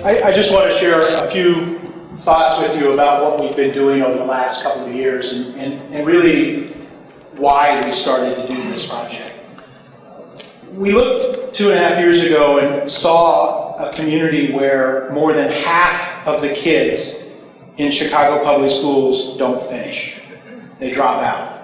I just want to share a few thoughts with you about what we've been doing over the last couple of years and really why we started to do this project. We looked 2.5 years ago and saw a community where more than half of the kids in Chicago public schools don't finish. They drop out.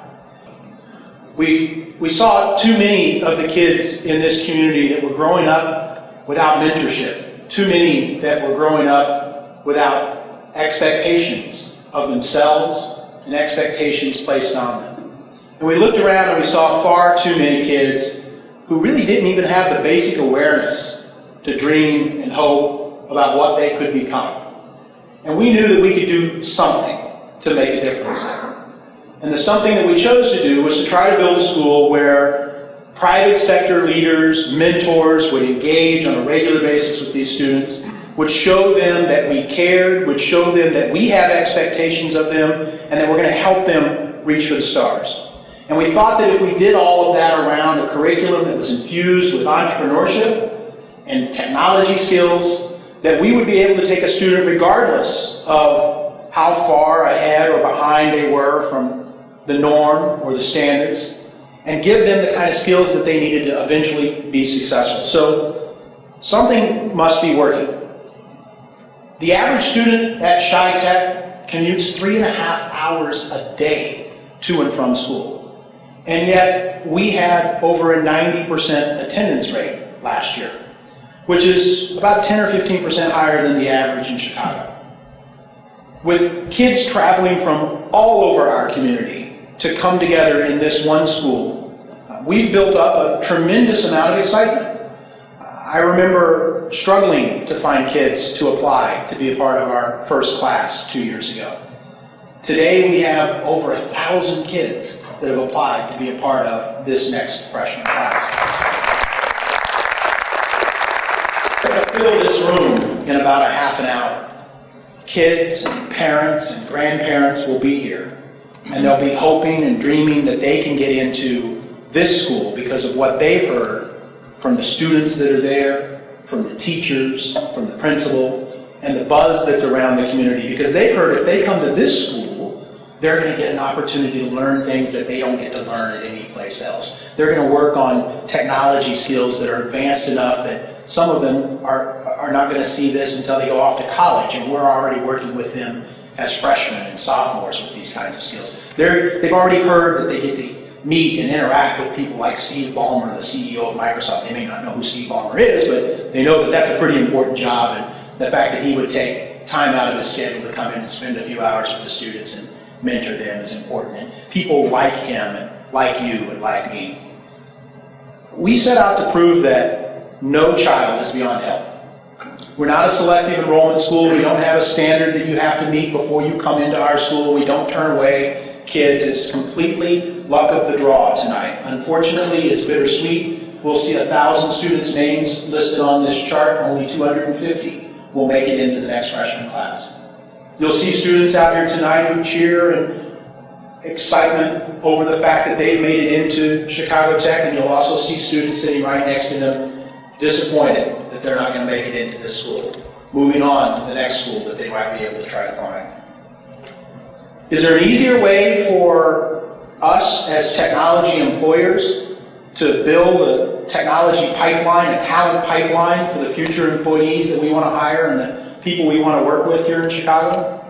We saw too many of the kids in this community that were growing up without mentorship. Too many that were growing up without expectations of themselves and expectations placed on them. And we looked around and we saw far too many kids who really didn't even have the basic awareness to dream and hope about what they could become. And we knew that we could do something to make a difference there. And the something that we chose to do was to try to build a school where private sector leaders, mentors would engage on a regular basis with these students, would show them that we cared, would show them that we have expectations of them, and that we're going to help them reach for the stars. And we thought that if we did all of that around a curriculum that was infused with entrepreneurship and technology skills, that we would be able to take a student regardless of how far ahead or behind they were from the norm or the standards, and give them the kind of skills that they needed to eventually be successful. So something must be working. The average student at Chi-Tech commutes 3.5 hours a day to and from school. And yet we had over a 90% attendance rate last year, which is about 10 or 15% higher than the average in Chicago. With kids traveling from all over our community to come together in this one school, we've built up a tremendous amount of excitement. I remember struggling to find kids to apply to be a part of our first class 2 years ago. Today we have over 1,000 kids that have applied to be a part of this next freshman class. We're going to fill this room in about a half an hour. Kids and parents and grandparents will be here, and they'll be hoping and dreaming that they can get into this school because of what they've heard from the students that are there, from the teachers, from the principal, and the buzz that's around the community. Because they've heard if they come to this school, they're going to get an opportunity to learn things that they don't get to learn at any place else. They're going to work on technology skills that are advanced enough that some of them are not going to see this until they go off to college, and we're already working with them as freshmen and sophomores with these kinds of skills. They've already heard that they get to meet and interact with people like Steve Ballmer, the CEO of Microsoft. They may not know who Steve Ballmer is, but they know that that's a pretty important job, and the fact that he would take time out of his schedule to come in and spend a few hours with the students and mentor them is important. And people like him and like you and like me. We set out to prove that no child is beyond help. We're not a selective enrollment school. We don't have a standard that you have to meet before you come into our school. We don't turn away kids. It's completely luck of the draw tonight. Unfortunately, it's bittersweet. We'll see 1,000 students' names listed on this chart. Only 250 will make it into the next freshman class. You'll see students out here tonight who cheer and excitement over the fact that they've made it into Chicago Tech, and you'll also see students sitting right next to them disappointed that they're not going to make it into this school, moving on to the next school that they might be able to try to find. Is there an easier way for us as technology employers to build a technology pipeline, a talent pipeline for the future employees that we want to hire and the people we want to work with here in Chicago?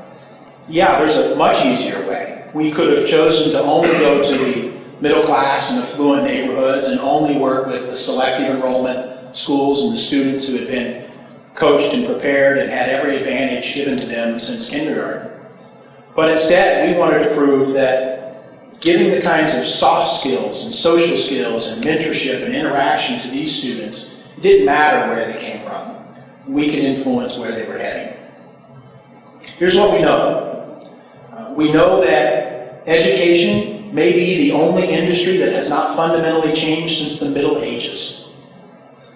Yeah, there's a much easier way. We could have chosen to only go to the middle class and affluent neighborhoods and only work with the selective enrollment schools and the students who had been coached and prepared and had every advantage given to them since kindergarten. But instead, we wanted to prove that giving the kinds of soft skills and social skills and mentorship and interaction to these students, it didn't matter where they came from. We could influence where they were heading. Here's what we know. We know that education may be the only industry that has not fundamentally changed since the Middle Ages.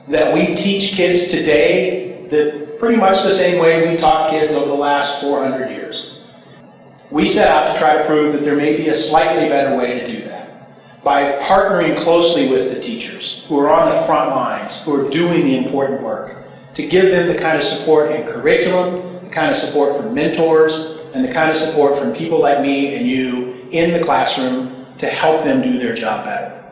That we teach kids today that pretty much the same way we taught kids over the last 400 years. We set out to try to prove that there may be a slightly better way to do that by partnering closely with the teachers who are on the front lines, who are doing the important work, to give them the kind of support and curriculum, the kind of support from mentors, and the kind of support from people like me and you in the classroom to help them do their job better.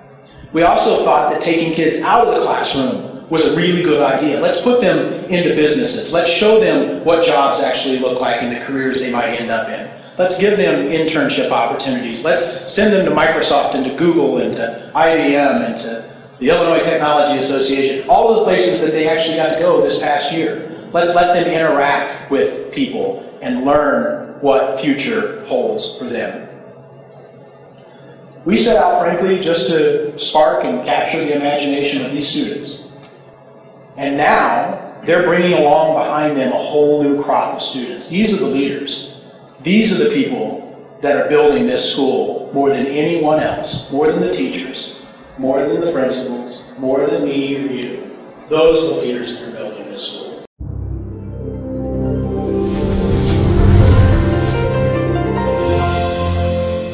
We also thought that taking kids out of the classroom was a really good idea. Let's put them into businesses. Let's show them what jobs actually look like and the careers they might end up in. Let's give them internship opportunities. Let's send them to Microsoft and to Google and to IBM and to the Illinois Technology Association, all of the places that they actually got to go this past year. Let's let them interact with people and learn what future holds for them. We set out, frankly, just to spark and capture the imagination of these students. And now, they're bringing along behind them a whole new crop of students. These are the leaders. These are the people that are building this school more than anyone else, more than the teachers, more than the principals, more than me or you. Those are the leaders that are building this school.